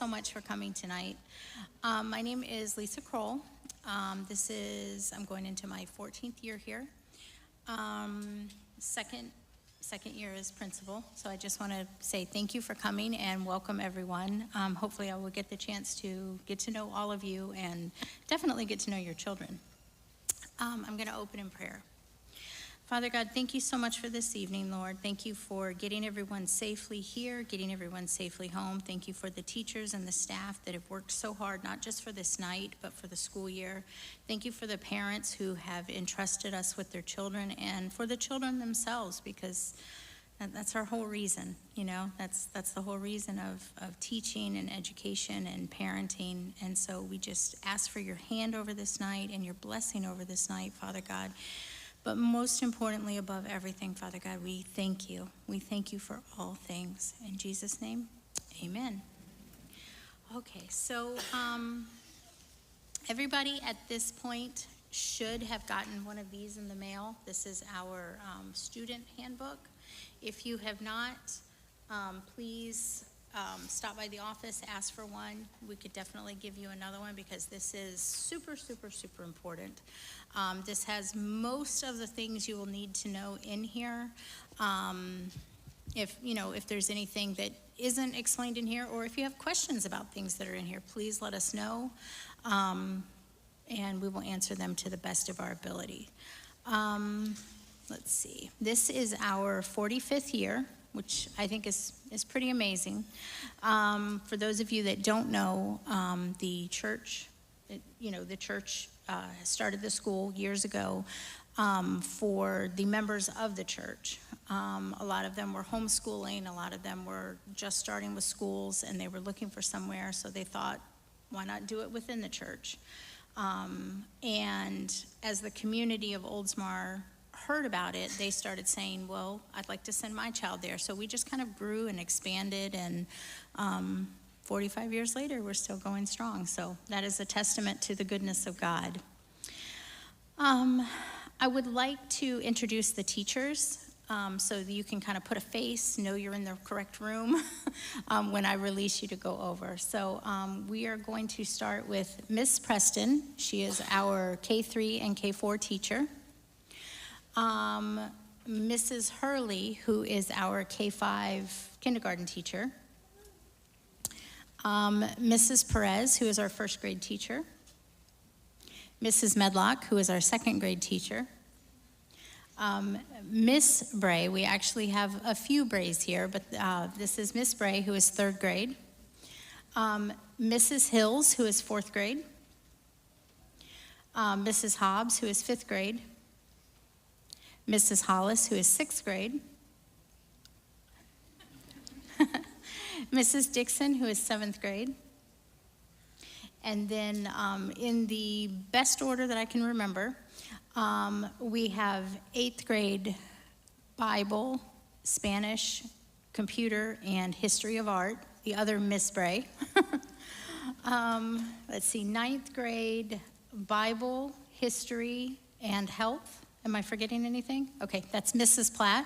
so much for coming tonight. My name is Lisa Kroll. I'm going into my 14th year here. Second year as principal. So I just want to say thank you for coming and welcome everyone. Hopefully I will get the chance to get to know all of you and definitely get to know your children. I'm going to open in prayer. Father God, thank you so much for this evening, Lord. Thank you for getting everyone safely here, getting everyone safely home. Thank you for the teachers and the staff that have worked so hard, not just for this night, but for the school year. Thank you for the parents who have entrusted us with their children and for the children themselves, because that's our whole reason, you know, that's the whole reason of teaching and education and parenting. And so we just ask for your hand over this night and your blessing over this night, Father God. But most importantly, above everything, Father God, we thank you. We thank you for all things. In Jesus' name, amen. Okay, so everybody at this point should have gotten one of these in the mail. This is our student handbook. If you have not, please stop by the office, ask for one. We could definitely give you another one because this is super, super, super important. This has most of the things you will need to know in here. If there's anything that isn't explained in here, or if you have questions about things that are in here, please let us know, and we will answer them to the best of our ability. Let's see. This is our 45th year, which I think is pretty amazing. For those of you that don't know, the church started the school years ago for the members of the church. A lot of them were homeschooling, a lot of them were just starting with schools, and they were looking for somewhere, so they thought, why not do it within the church? And as the community of Oldsmar heard about it, they started saying, well, I'd like to send my child there. So we just kind of grew and expanded, and 45 years later, we're still going strong. So that is a testament to the goodness of God. I would like to introduce the teachers so that you can kind of put a face, know you're in the correct room when I release you to go over. So we are going to start with Miss Preston. She is our K3 and K4 teacher. Mrs. Hurley, who is our K5 kindergarten teacher. Mrs. Perez, who is our first grade teacher. Mrs. Medlock, who is our second grade teacher. Miss Bray, we actually have a few Brays here, but this is Miss Bray, who is third grade. Mrs. Hills, who is fourth grade. Mrs. Hobbs, who is fifth grade. Mrs. Hollis, who is sixth grade. Mrs. Dixon, who is seventh grade. And then in the best order that I can remember, we have eighth grade Bible, Spanish, computer, and history of art, the other Miss Bray. Let's see, ninth grade Bible, history, and health. Am I forgetting anything? Okay, that's Mrs. Platt.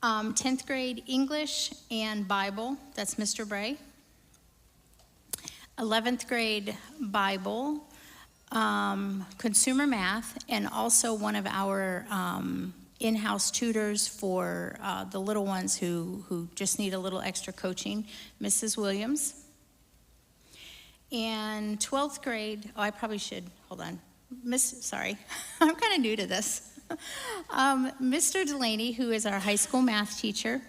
10th grade English and Bible, that's Mr. Bray. 11th grade Bible, consumer math, and also one of our in-house tutors for the little ones who just need a little extra coaching, Mrs. Williams. And 12th grade, I probably should, hold on. Sorry, I'm kind of new to this. Mr. Delaney, who is our high school math teacher,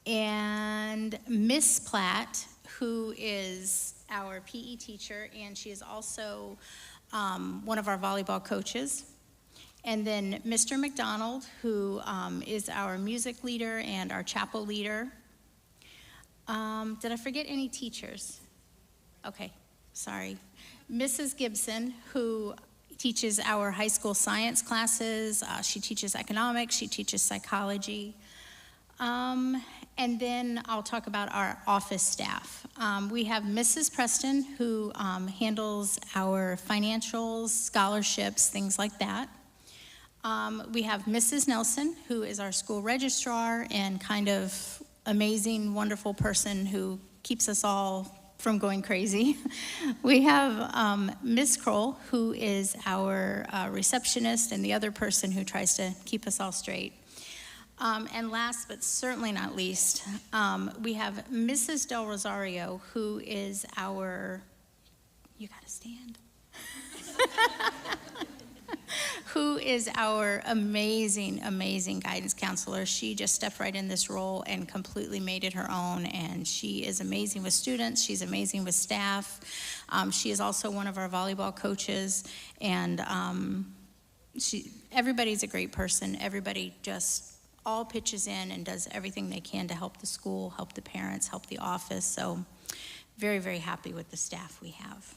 and Miss Platt, who is our PE teacher, and she is also one of our volleyball coaches. And then Mr. McDonald, who is our music leader and our chapel leader. Did I forget any teachers? Okay, sorry. Mrs. Gibson, who teaches our high school science classes. She teaches economics, she teaches psychology. And then I'll talk about our office staff. We have Mrs. Preston, who handles our financials, scholarships, things like that. We have Mrs. Nelson, who is our school registrar and kind of amazing, wonderful person who keeps us all from going crazy. We have Miss Kroll, who is our receptionist and the other person who tries to keep us all straight. And last but certainly not least, we have Mrs. Del Rosario, who is our, you gotta stand, who is our amazing, amazing guidance counselor. She just stepped right in this role and completely made it her own, and she is amazing with students, she's amazing with staff. She is also one of our volleyball coaches, and everybody's a great person. Everybody just all pitches in and does everything they can to help the school, help the parents, help the office. So very, very happy with the staff we have.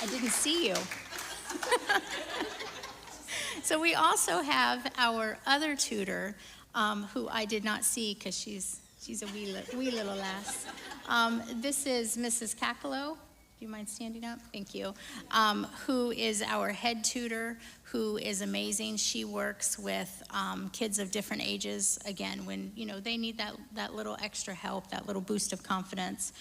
I didn't see you. So we also have our other tutor, who I did not see because she's a wee little lass. This is Mrs. Cacalo. Do you mind standing up? Thank you. Who is our head tutor, who is amazing. She works with kids of different ages. Again, when they need that little extra help, that little boost of confidence.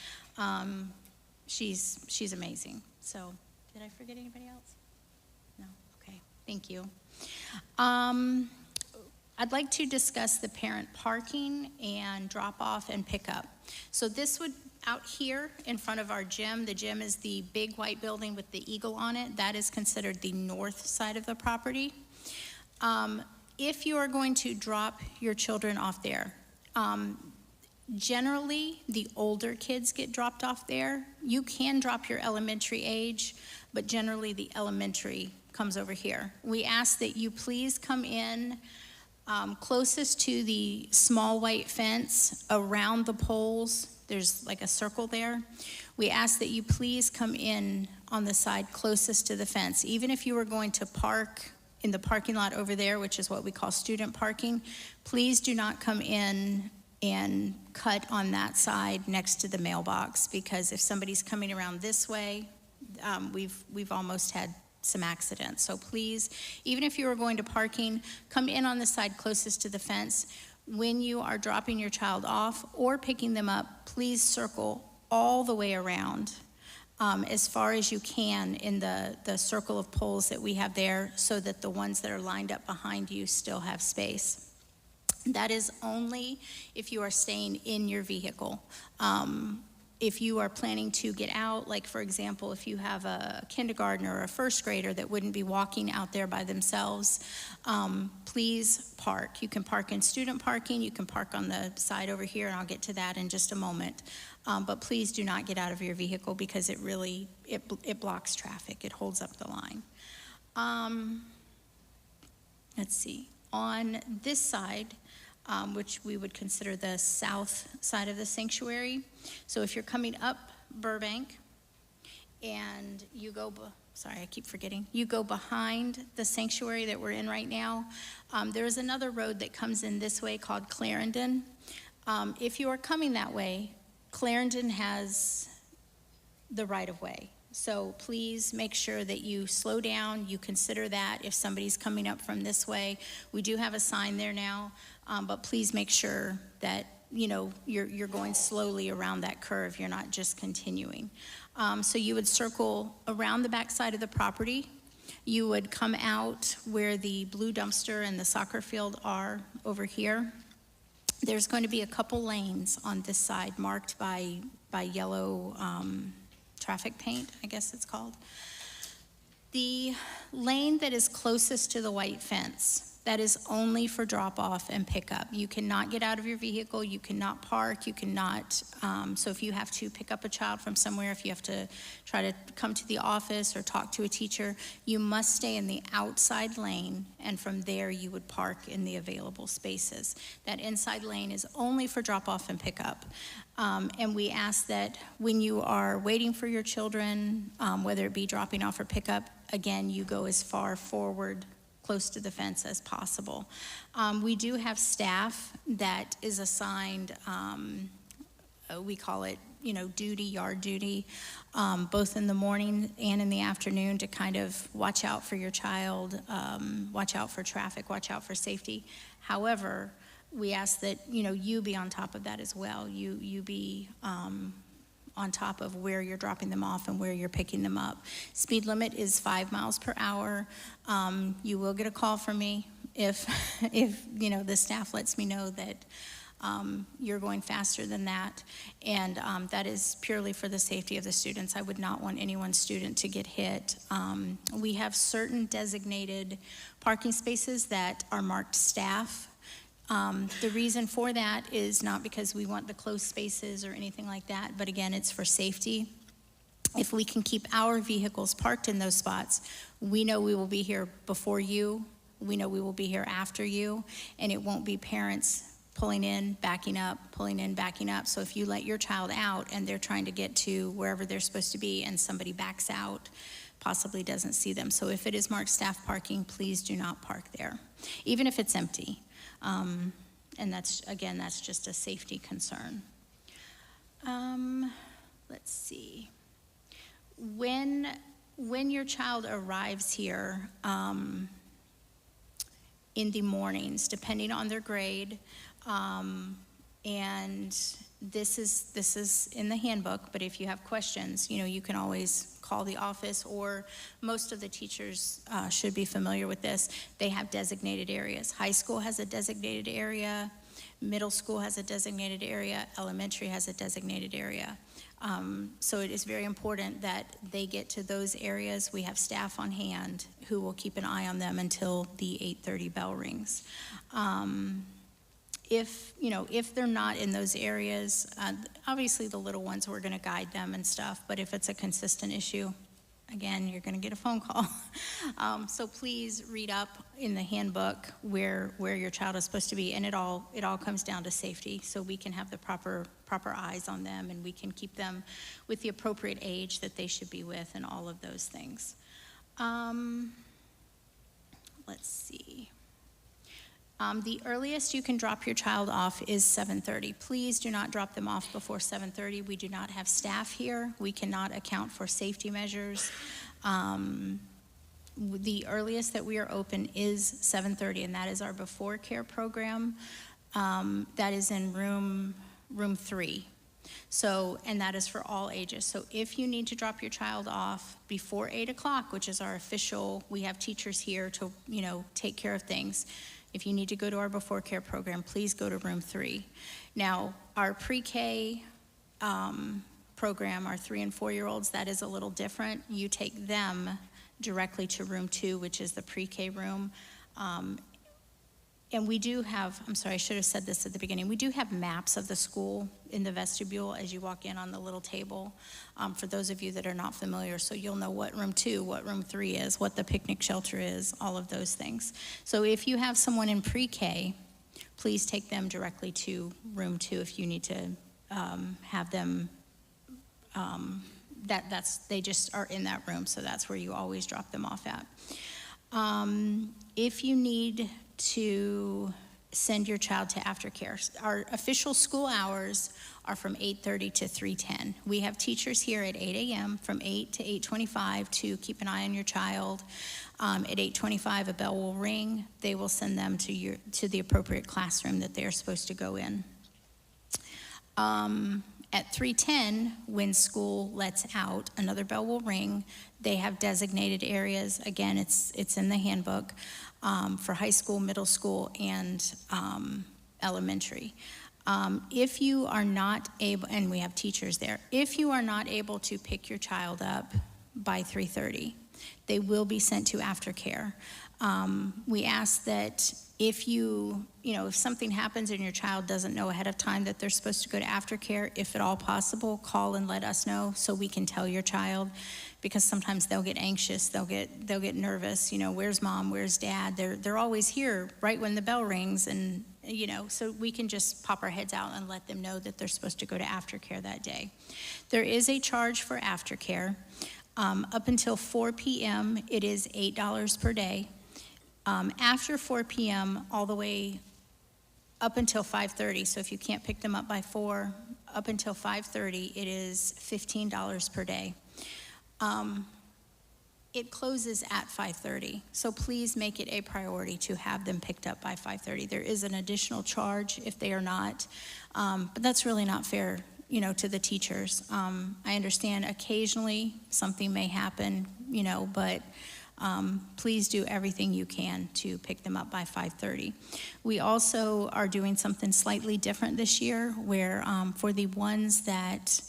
She's amazing. So, did I forget anybody else? No? Okay, thank you. I'd like to discuss the parent parking and drop off and pick up. So this would, out here in front of our gym, the gym is the big white building with the eagle on it. That is considered the north side of the property. If you are going to drop your children off there, generally, the older kids get dropped off there. You can drop your elementary age, but generally the elementary comes over here. We ask that you please come in closest to the small white fence around the poles. There's like a circle there. We ask that you please come in on the side closest to the fence. Even if you were going to park in the parking lot over there, which is what we call student parking, please do not come in and cut on that side next to the mailbox, because if somebody's coming around this way, we've almost had some accidents. So please, even if you are going to parking, come in on the side closest to the fence. When you are dropping your child off or picking them up, please circle all the way around as far as you can in the circle of poles that we have there, so that the ones that are lined up behind you still have space. That is only if you are staying in your vehicle. If you are planning to get out, like for example, if you have a kindergartner or a first grader that wouldn't be walking out there by themselves, please park. You can park in student parking, you can park on the side over here, and I'll get to that in just a moment. But please do not get out of your vehicle, because it really blocks traffic. It holds up the line. Let's see. On this side, which we would consider the south side of the sanctuary. So if you're coming up Burbank and you go, sorry, I keep forgetting, you go behind the sanctuary that we're in right now, there's another road that comes in this way called Clarendon. If you are coming that way, Clarendon has the right of way. So please make sure that you slow down, you consider that if somebody's coming up from this way. We do have a sign there now, but please make sure that you're going slowly around that curve. You're not just continuing. So you would circle around the back side of the property. You would come out where the blue dumpster and the soccer field are over here. There's going to be a couple lanes on this side marked by yellow traffic paint, I guess it's called. The lane that is closest to the white fence, that is only for drop off and pickup. You cannot get out of your vehicle, you cannot park, you cannot, so if you have to pick up a child from somewhere, if you have to try to come to the office or talk to a teacher, you must stay in the outside lane, and from there you would park in the available spaces. That inside lane is only for drop off and pickup. And we ask that when you are waiting for your children, whether it be dropping off or pickup, again, you go as far forward close to the fence as possible. We do have staff that is assigned we call it, yard duty, both in the morning and in the afternoon to kind of watch out for your child, watch out for traffic, watch out for safety. However, we ask that, you be on top of that as well. You be on top of where you're dropping them off and where you're picking them up. Speed limit is 5 miles per hour. You will get a call from me if the staff lets me know that you're going faster than that, and that is purely for the safety of the students. I would not want anyone's student to get hit. We have certain designated parking spaces that are marked staff. The reason for that is not because we want the closed spaces or anything like that, but again, it's for safety. If we can keep our vehicles parked in those spots, we know we will be here before you, we know we will be here after you, and it won't be parents pulling in, backing up, pulling in, backing up. So if you let your child out and they're trying to get to wherever they're supposed to be and somebody backs out, possibly doesn't see them. So if it is marked staff parking, please do not park there, even if it's empty. And that's just a safety concern. Let's see. When your child arrives here in the mornings, depending on their grade, and this is in the handbook, but if you have questions, you can always call the office, or most of the teachers should be familiar with this. They have designated areas. High school has a designated area, middle school has a designated area, elementary has a designated area. So it is very important that they get to those areas. We have staff on hand who will keep an eye on them until the 8:30 bell rings. If they're not in those areas, obviously the little ones, we're gonna guide them and stuff, but if it's a consistent issue, again, you're gonna get a phone call. So please read up in the handbook where your child is supposed to be, and it all comes down to safety, so we can have the proper eyes on them, and we can keep them with the appropriate age that they should be with, and all of those things. Let's see. The earliest you can drop your child off is 7:30. Please do not drop them off before 7:30. We do not have staff here. We cannot account for safety measures. The earliest that we are open is 7:30, and that is our before care program. That is in room 3. So, and that is for all ages. So if you need to drop your child off before 8 o'clock, which is our official, we have teachers here to, take care of things. If you need to go to our before care program, please go to room 3. Now, our pre-K program, our 3 and 4-year-olds, that is a little different. You take them directly to room 2, which is the pre-K room. And we do have, I'm sorry, I should have said this at the beginning, we do have maps of the school in the vestibule as you walk in on the little table, for those of you that are not familiar, so you'll know what room 2, what room 3 is, what the picnic shelter is, all of those things. So if you have someone in pre-K, please take them directly to room 2 if you need to have them, they just are in that room, so that's where you always drop them off at. If you need to send your child to aftercare, our official school hours are from 8:30 to 3:10. We have teachers here at 8 a.m. from 8 to 8:25 to keep an eye on your child. At 8:25, a bell will ring. They will send them to the appropriate classroom that they are supposed to go in. At 3:10, when school lets out, another bell will ring. They have designated areas. Again, it's in the handbook for high school, middle school, and elementary. If you are not able, and we have teachers there, if you are not able to pick your child up by 3:30, they will be sent to aftercare. We ask that if if something happens and your child doesn't know ahead of time that they're supposed to go to aftercare, if at all possible, call and let us know so we can tell your child, because sometimes they'll get anxious, they'll get nervous, where's mom, where's dad? They're always here right when the bell rings, and so we can just pop our heads out and let them know that they're supposed to go to aftercare that day. There is a charge for aftercare. Up until 4 p.m., it is $8 per day. After 4 p.m., all the way up until 5:30, so if you can't pick them up by 4, up until 5:30, it is $15 per day. It closes at 5:30, so please make it a priority to have them picked up by 5:30. There is an additional charge if they are not, but that's really not fair, to the teachers. I understand occasionally something may happen, but please do everything you can to pick them up by 5:30. We also are doing something slightly different this year where for the ones that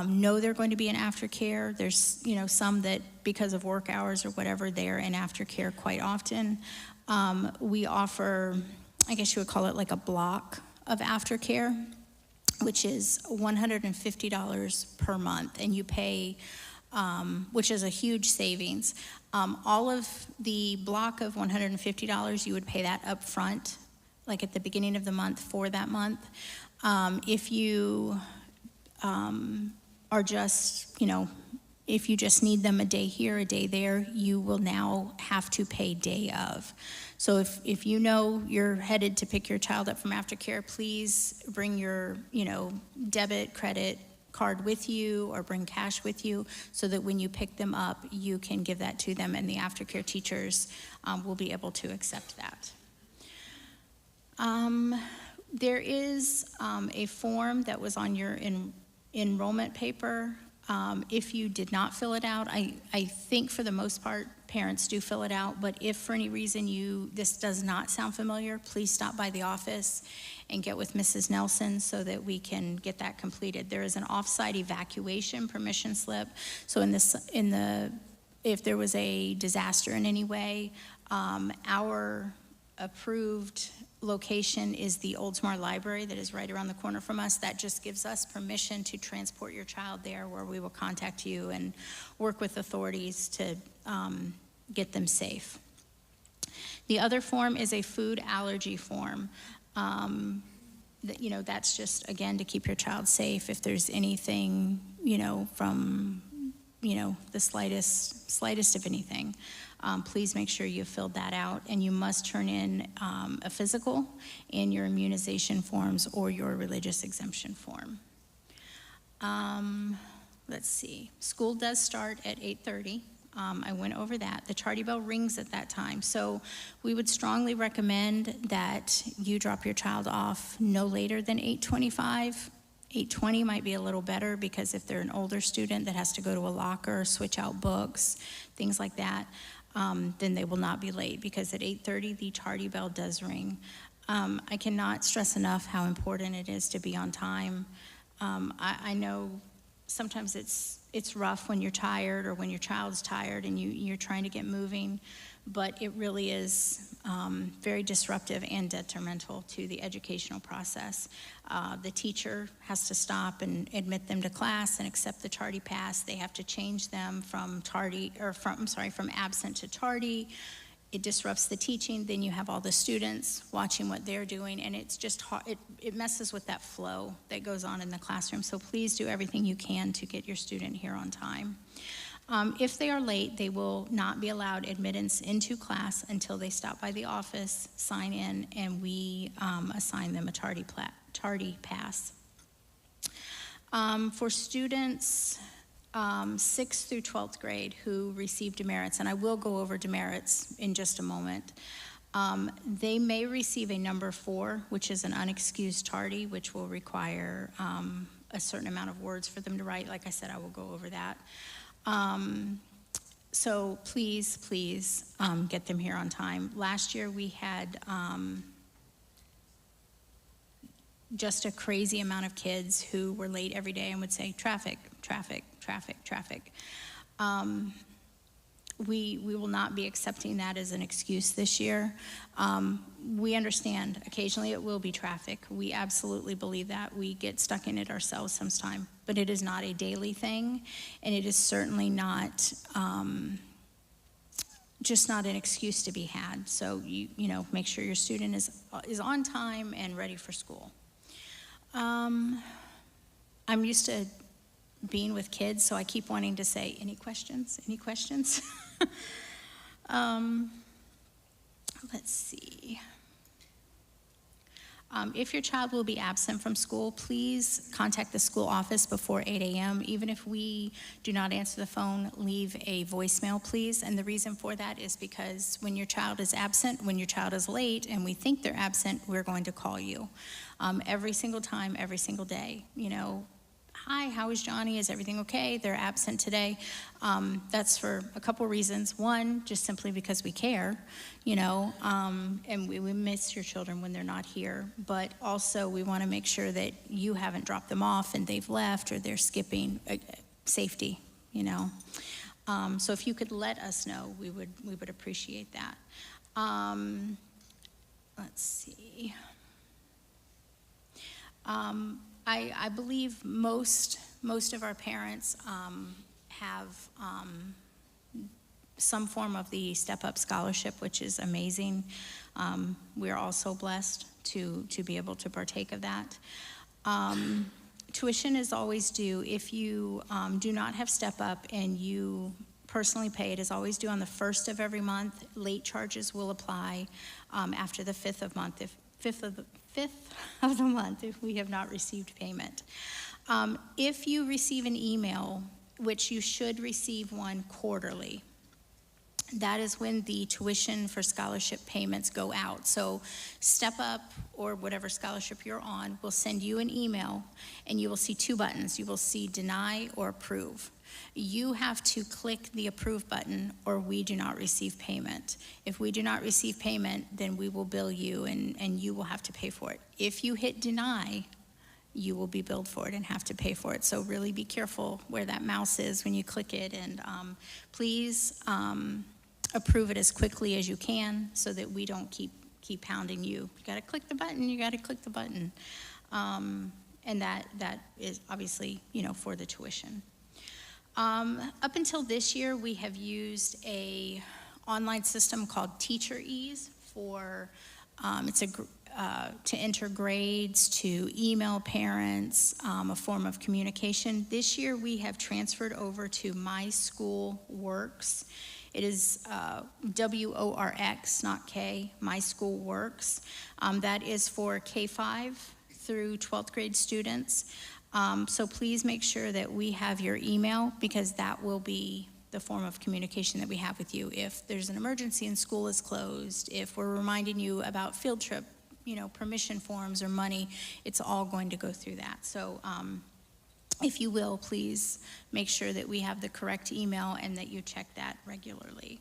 know they're going to be in aftercare, there's some that because of work hours or whatever, they're in aftercare quite often. We offer, I guess you would call it like a block of aftercare, which is $150 per month, and you pay, which is a huge savings. All of the block of $150, you would pay that up front, like at the beginning of the month for that month. If you are just, if you just need them a day here, a day there, you will now have to pay day of. So if you know you're headed to pick your child up from aftercare, please bring your, debit, credit card with you or bring cash with you so that when you pick them up, you can give that to them and the aftercare teachers will be able to accept that. There is a form that was on your enrollment paper. If you did not fill it out, I think for the most part, parents do fill it out, but if for any reason this does not sound familiar, please stop by the office and get with Mrs. Nelson so that we can get that completed. There is an off-site evacuation permission slip. So if there was a disaster in any way, our approved location is the Oldsmar Library that is right around the corner from us. That just gives us permission to transport your child there, where we will contact you and work with authorities to get them safe. The other form is a food allergy form. That's just, again, to keep your child safe. If there's anything, from, the slightest of anything, please make sure you filled that out, and you must turn in a physical and your immunization forms or your religious exemption form. Let's see. School does start at 8:30. I went over that. The tardy bell rings at that time. So we would strongly recommend that you drop your child off no later than 8:25. 8:20 might be a little better because if they're an older student that has to go to a locker, switch out books, things like that, then they will not be late, because at 8:30 the tardy bell does ring. I cannot stress enough how important it is to be on time. I know sometimes it's rough when you're tired or when your child's tired and you're trying to get moving, but it really is very disruptive and detrimental to the educational process. The teacher has to stop and admit them to class and accept the tardy pass. They have to change them from absent to tardy. It disrupts the teaching. Then you have all the students watching what they're doing, and it's just hard. It messes with that flow that goes on in the classroom. So please do everything you can to get your student here on time. If they are late, they will not be allowed admittance into class until they stop by the office, sign in, and we assign them a tardy pass. For students 6th through 12th grade who receive demerits, and I will go over demerits in just a moment, they may receive a number 4, which is an unexcused tardy, which will require a certain amount of words for them to write. Like I said, I will go over that. So please get them here on time. Last year we had just a crazy amount of kids who were late every day and would say, traffic, traffic, traffic, traffic. We will not be accepting that as an excuse this year. We understand occasionally it will be traffic. We absolutely believe that. We get stuck in it ourselves sometimes, but it is not a daily thing, and it is certainly not just not an excuse to be had. So you make sure your student is on time and ready for school. I'm used to being with kids, so I keep wanting to say, any questions? Any questions? Let's see. If your child will be absent from school, please contact the school office before 8 a.m. Even if we do not answer the phone, leave a voicemail, please. And the reason for that is because when your child is absent, when your child is late, and we think they're absent, we're going to call you. Every single time, every single day. You know, hi, how is Johnny? Is everything okay? They're absent today. That's for a couple reasons. One, just simply because we care, you know, and we miss your children when they're not here. But also we want to make sure that you haven't dropped them off and they've left or they're skipping safety, you know. So if you could let us know, we would appreciate that. Let's see. I believe most of our parents have some form of the Step Up Scholarship, which is amazing. We're also blessed to be able to partake of that. Tuition is always due. If you do not have Step Up and you personally pay, it is always due on the 1st of every month. Late charges will apply after the 5th of month. Fifth of the month if we have not received payment. If you receive an email, which you should receive one quarterly, that is when the tuition for scholarship payments go out. So Step Up or whatever scholarship you're on will send you an email and you will see two buttons. You will see deny or approve. You have to click the approve button or we do not receive payment. If we do not receive payment, then we will bill you and you will have to pay for it. If you hit deny, you will be billed for it and have to pay for it. So really be careful where that mouse is when you click it, and please approve it as quickly as you can so that we don't keep pounding you. You gotta click the button, you gotta click the button. And that is obviously, you know, for the tuition. Up until this year, we have used a online system called Teacher Ease for to enter grades, to email parents, a form of communication. This year, we have transferred over to My School Works. It is WORX, not K, My School Works. That is for K-5 through 12th grade students. So please make sure that we have your email, because that will be the form of communication that we have with you. If there's an emergency and school is closed, if we're reminding you about field trip, you know, permission forms or money, it's all going to go through that. So if you will, please make sure that we have the correct email and that you check that regularly.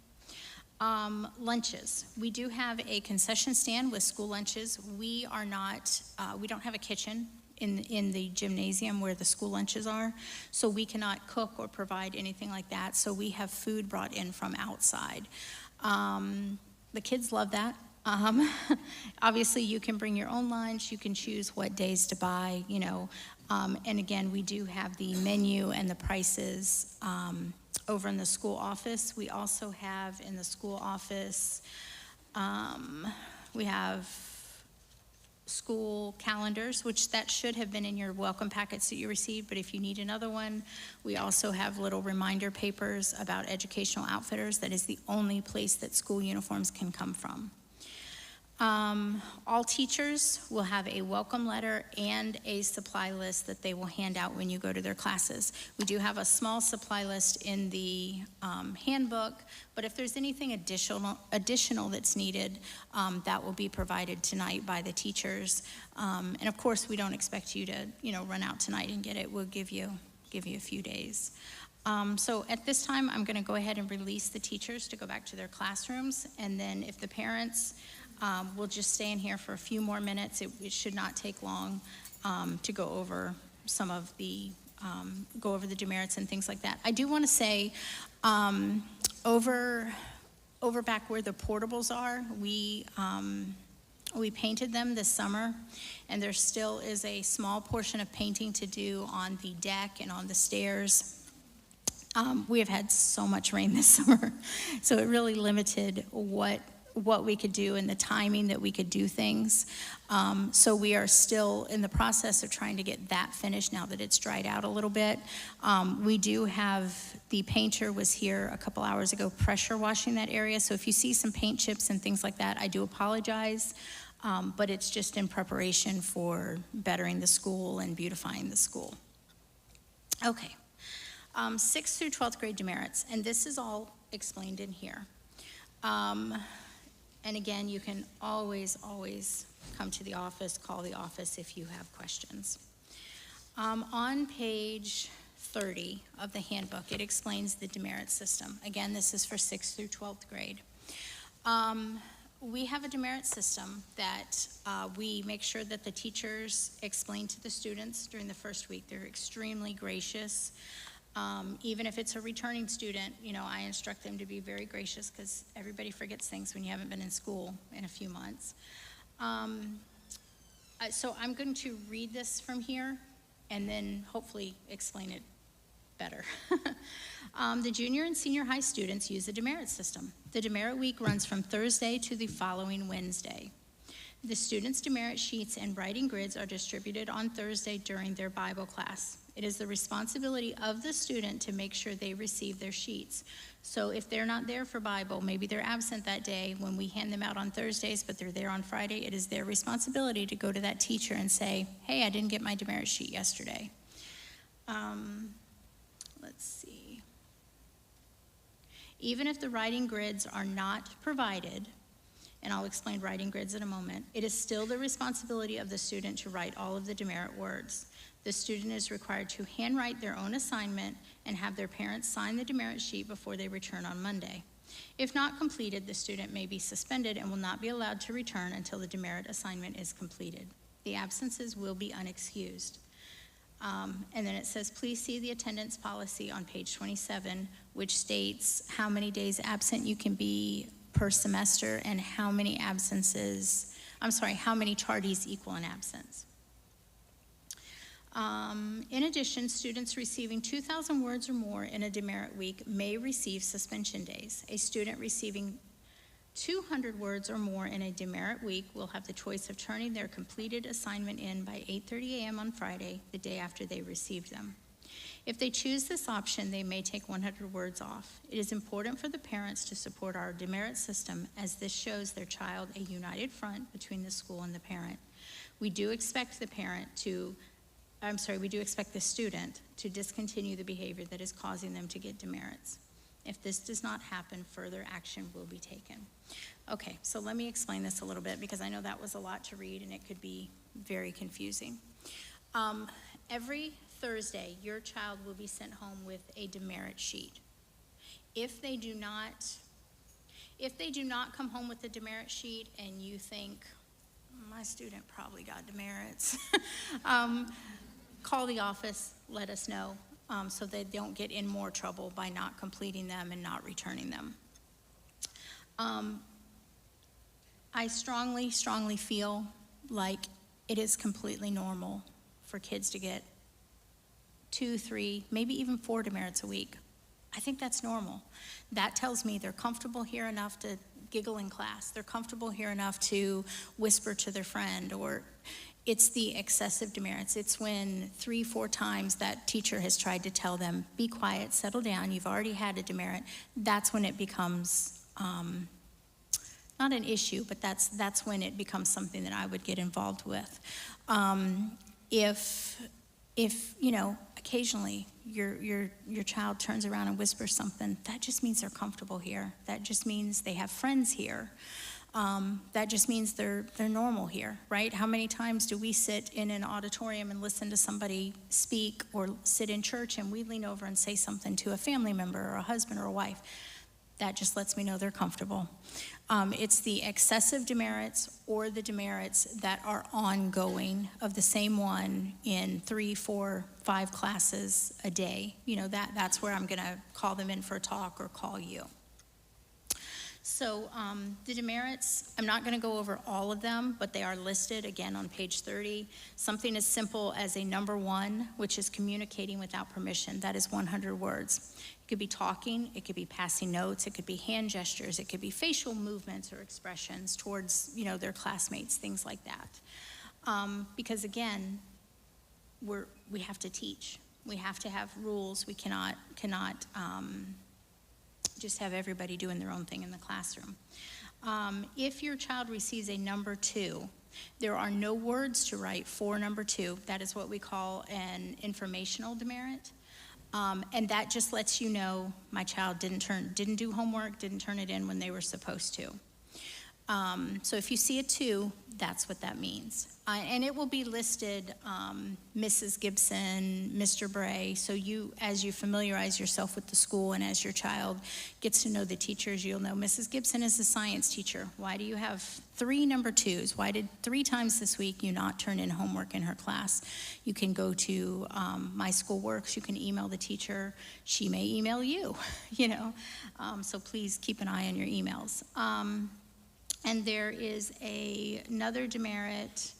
Lunches. We do have a concession stand with school lunches. We don't have a kitchen in the gymnasium where the school lunches are, so we cannot cook or provide anything like that. So we have food brought in from outside. The kids love that. Obviously, you can bring your own lunch. You can choose what days to buy, you know. And again, we do have the menu and the prices over in the school office. We also have in the school office, we have school calendars, which that should have been in your welcome packets that you received, but if you need another one, we also have little reminder papers about educational outfitters. That is the only place that school uniforms can come from. All teachers will have a welcome letter and a supply list that they will hand out when you go to their classes. We do have a small supply list in the handbook, but if there's anything additional that's needed, that will be provided tonight by the teachers. And of course, we don't expect you to, you know, run out tonight and get it. We'll give you a few days. So at this time, I'm going to go ahead and release the teachers to go back to their classrooms, and then if the parents we'll just stay in here for a few more minutes. It should not take long to go over some of the, go over the demerits and things like that. I do want to say, over back where the portables are, we painted them this summer, and there still is a small portion of painting to do on the deck and on the stairs. We have had so much rain this summer, so it really limited what we could do and the timing that we could do things. So we are still in the process of trying to get that finished now that it's dried out a little bit. We do have, the painter was here a couple hours ago pressure washing that area. So if you see some paint chips and things like that, I do apologize. but it's just in preparation for bettering the school and beautifying the school. Okay, 6th through 12th grade demerits, and this is all explained in here. And again, you can always come to the office, call the office if you have questions. On page 30 of the handbook, it explains the demerit system. Again, this is for 6th through 12th grade. We have a demerit system that we make sure that the teachers explain to the students during the first week. They're extremely gracious. Even if it's a returning student, I instruct them to be very gracious because everybody forgets things when you haven't been in school in a few months. So I'm going to read this from here and then hopefully explain it better. The junior and senior high students use the demerit system. The demerit week runs from Thursday to the following Wednesday. The students' demerit sheets and writing grids are distributed on Thursday during their Bible class. It is the responsibility of the student to make sure they receive their sheets. So if they're not there for Bible, maybe they're absent that day when we hand them out on Thursdays, but they're there on Friday, it is their responsibility to go to that teacher and say, hey, I didn't get my demerit sheet yesterday. Let's see. Even if the writing grids are not provided, and I'll explain writing grids in a moment, it is still the responsibility of the student to write all of the demerit words. The student is required to handwrite their own assignment and have their parents sign the demerit sheet before they return on Monday. If not completed, the student may be suspended and will not be allowed to return until the demerit assignment is completed. The absences will be unexcused. And then it says, please see the attendance policy on page 27, which states how many days absent you can be per semester and how many tardies equal an absence. In addition, students receiving 2,000 words or more in a demerit week may receive suspension days. A student receiving 200 words or more in a demerit week will have the choice of turning their completed assignment in by 8:30 a.m. on Friday, the day after they received them. If they choose this option, they may take 100 words off. It is important for the parents to support our demerit system, as this shows their child a united front between the school and the parent. We do expect the student to discontinue the behavior that is causing them to get demerits. If this does not happen, further action will be taken. Okay, so let me explain this a little bit because I know that was a lot to read and it could be very confusing. Every Thursday, your child will be sent home with a demerit sheet. If they do not come home with a demerit sheet and you think, my student probably got demerits, call the office, let us know, so they don't get in more trouble by not completing them and not returning them. I strongly feel like it is completely normal for kids to get 2, 3, maybe even 4 demerits a week. I think that's normal. That tells me they're comfortable here enough to giggle in class. They're comfortable here enough to whisper to their friend, or it's the excessive demerits. It's when 3, 4 times that teacher has tried to tell them, be quiet, settle down, you've already had a demerit. That's when it becomes not an issue, but that's when it becomes something that I would get involved with. If occasionally your child turns around and whispers something, that just means they're comfortable here. That just means they have friends here. That just means they're normal here, right? How many times do we sit in an auditorium and listen to somebody speak, or sit in church and we lean over and say something to a family member or a husband or a wife? That just lets me know they're comfortable. It's the excessive demerits or the demerits that are ongoing of the same one in 3, 4, 5 classes a day. That's where I'm gonna call them in for a talk or call you. So the demerits, I'm not gonna go over all of them, but they are listed again on page 30. Something as simple as a number 1, which is communicating without permission. That is 100 words. It could be talking, it could be passing notes, it could be hand gestures, it could be facial movements or expressions towards, their classmates, things like that. Because again, we have to teach. We have to have rules. We cannot just have everybody doing their own thing in the classroom. If your child receives a number 2, there are no words to write for number 2. That is what we call an informational demerit. And that just lets you know my child didn't do homework, didn't turn it in when they were supposed to. So if you see a 2, that's what that means. And it will be listed, Mrs. Gibson, Mr. Bray, so as you familiarize yourself with the school and as your child gets to know the teachers, you'll know Mrs. Gibson is the science teacher. Why do you have 3 number 2s? Why did 3 times this week you not turn in homework in her class? You can go to My School Works, you can email the teacher, she may email you, so please keep an eye on your emails. And there is another demerit.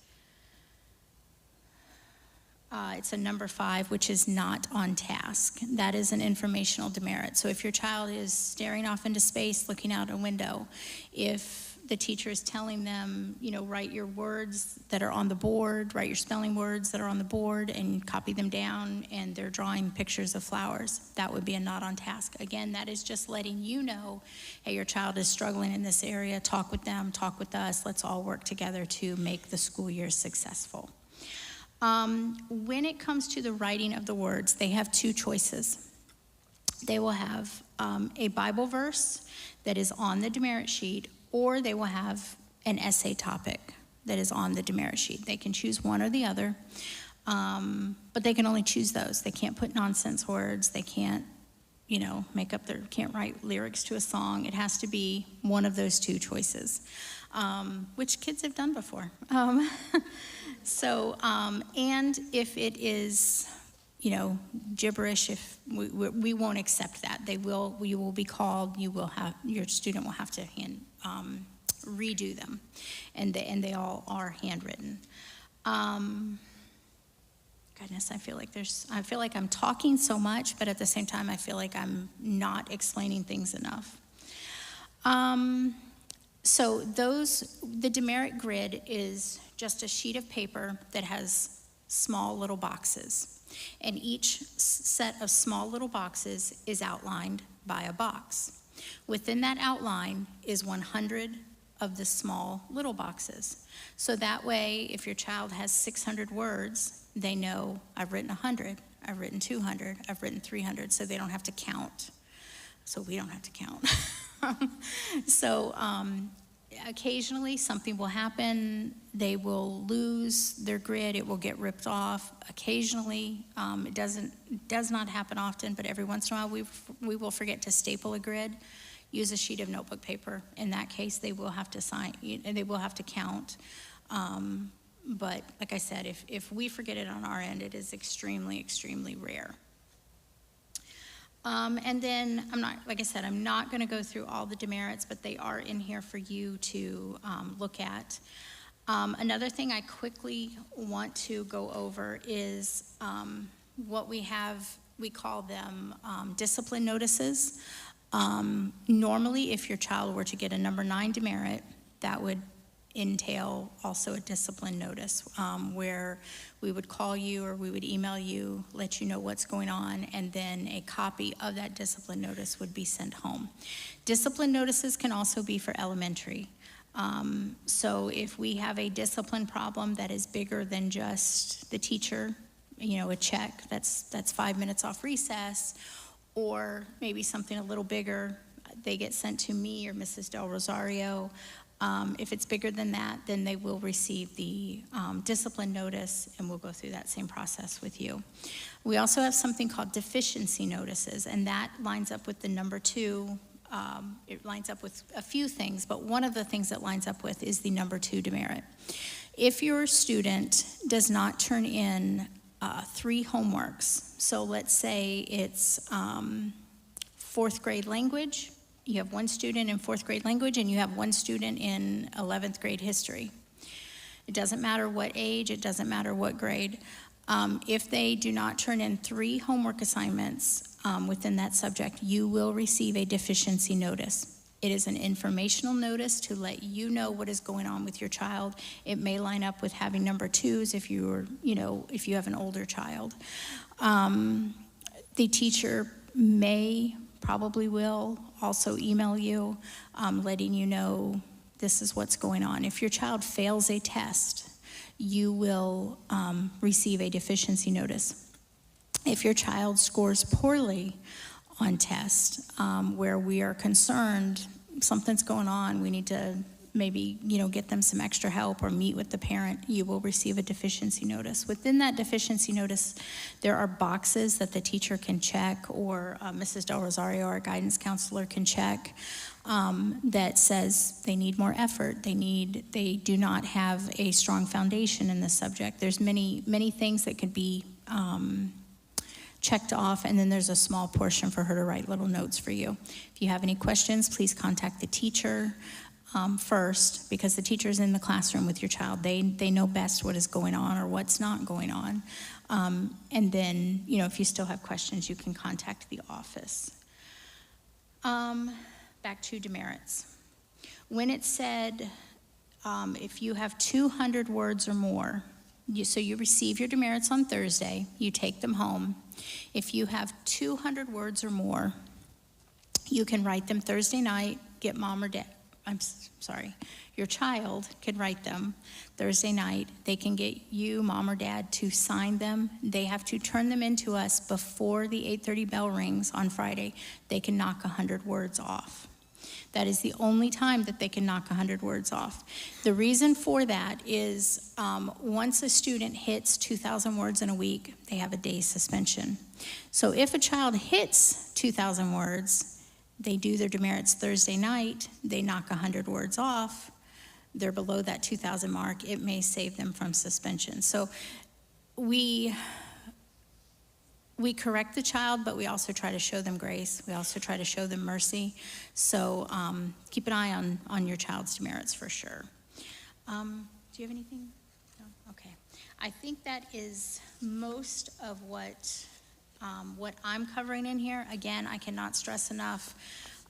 It's a number 5, which is not on task. That is an informational demerit. So if your child is staring off into space, looking out a window, if the teacher is telling them, write your words that are on the board, write your spelling words that are on the board and copy them down, and they're drawing pictures of flowers, that would be a not on task. Again, that is just letting you know, hey, your child is struggling in this area, talk with them, talk with us, let's all work together to make the school year successful. When it comes to the writing of the words, they have 2 choices. They will have a Bible verse that is on the demerit sheet, or they will have an essay topic that is on the demerit sheet. They can choose one or the other, but they can only choose those. They can't put nonsense words. They can't, can't write lyrics to a song. It has to be one of those 2 choices, which kids have done before. And if it is, gibberish, if we won't accept that. You will be called, your student will have to redo them, and they all are handwritten. Goodness, I feel like I'm talking so much, but at the same time, I feel like I'm not explaining things enough. So the demerit grid is just a sheet of paper that has small little boxes. And each set of small little boxes is outlined by a box. Within that outline is 100 of the small little boxes. So that way, if your child has 600 words, they know I've written 100, I've written 200, I've written 300, so they don't have to count. So we don't have to count. Occasionally something will happen, they will lose their grid, it will get ripped off. Occasionally, it does not happen often, but every once in a while we will forget to staple a grid. Use a sheet of notebook paper. In that case, they will have to sign, and they will have to count. But like I said, if we forget it on our end, it is extremely, extremely rare. And then I'm not going to go through all the demerits, but they are in here for you to look at. Another thing I quickly want to go over is what we have, we call them discipline notices. Normally, if your child were to get a number 9 demerit, that would entail also a discipline notice where we would call you or we would email you, let you know what's going on, and then a copy of that discipline notice would be sent home. Discipline notices can also be for elementary. So if we have a discipline problem that is bigger than just the teacher, a check that's 5 minutes off recess, or maybe something a little bigger, they get sent to me or Mrs. Del Rosario. If it's bigger than that, then they will receive the discipline notice, and we'll go through that same process with you. We also have something called deficiency notices, and that lines up with the number 2. It lines up with a few things, but one of the things that lines up with is the number 2 demerit. If your student does not turn in 3 homeworks, so let's say it's 4th grade language, you have 1 student in 4th grade language and you have 1 student in 11th grade history. It doesn't matter what age, it doesn't matter what grade. If they do not turn in 3 homework assignments within that subject, you will receive a deficiency notice. It is an informational notice to let you know what is going on with your child. It may line up with having number 2s if if you have an older child. The teacher probably will also email you, letting you know this is what's going on. If your child fails a test, you will receive a deficiency notice. If your child scores poorly on tests, where we are concerned something's going on, we need to maybe, get them some extra help or meet with the parent, you will receive a deficiency notice. Within that deficiency notice, there are boxes that the teacher can check, or Mrs. Del Rosario, our guidance counselor, can check, that says they need more effort, they do not have a strong foundation in this subject. There's many things that could be checked off, and then there's a small portion for her to write little notes for you. If you have any questions, please contact the teacher first, because the teacher's in the classroom with your child. They know best what is going on or what's not going on. And then, if you still have questions, you can contact the office. Back to demerits. When it said, if you have 200 words or more, so you receive your demerits on Thursday, you take them home. If you have 200 words or more, you can write them Thursday night, get mom or dad. Your child can write them Thursday night. They can get you, mom or dad, to sign them. They have to turn them into us before the 8:30 bell rings on Friday. They can knock 100 words off. That is the only time that they can knock 100 words off. The reason for that is once a student hits 2,000 words in a week, they have a day's suspension. So if a child hits 2,000 words, they do their demerits Thursday night, they knock 100 words off, they're below that 2,000 mark, it may save them from suspension. So we correct the child, but we also try to show them grace. We also try to show them mercy. So keep an eye on your child's demerits for sure. Do you have anything? No? Okay. I think that is most of what I'm covering in here. Again, I cannot stress enough.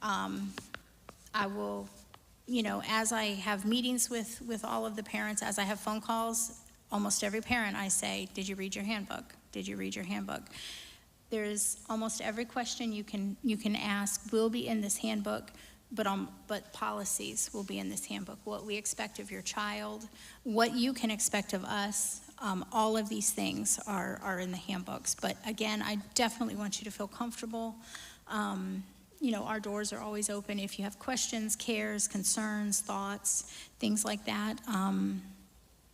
I will, as I have meetings with all of the parents, as I have phone calls, almost every parent I say, did you read your handbook? Did you read your handbook? There's almost every question you can ask will be in this handbook, but policies will be in this handbook. What we expect of your child, what you can expect of us, all of these things are in the handbooks. But again, I definitely want you to feel comfortable. Our doors are always open. If you have questions, cares, concerns, thoughts, things like that,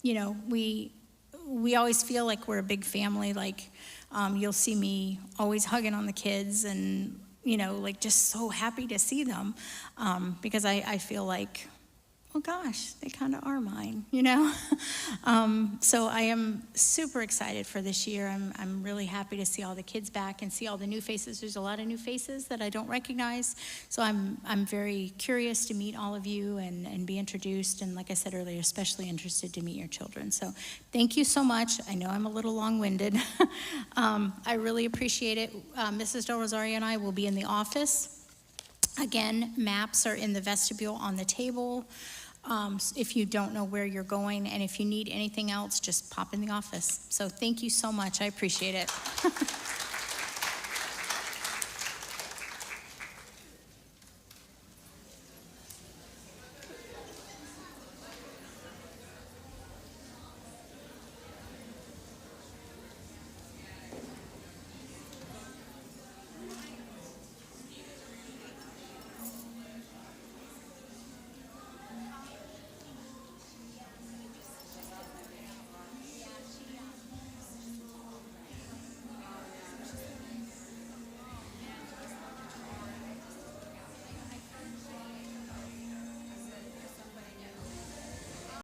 we always feel like we're a big family. Like you'll see me always hugging on the kids and, just so happy to see them because I feel like, oh gosh, they kind of are mine, So I am super excited for this year. I'm really happy to see all the kids back and see all the new faces. There's a lot of new faces that I don't recognize. So I'm very curious to meet all of you and be introduced. And like I said earlier, especially interested to meet your children. So thank you so much. I know I'm a little long-winded. I really appreciate it. Mrs. Del Rosario and I will be in the office. Again, maps are in the vestibule on the table. If you don't know where you're going, and if you need anything else, just pop in the office. So thank you so much. I appreciate it.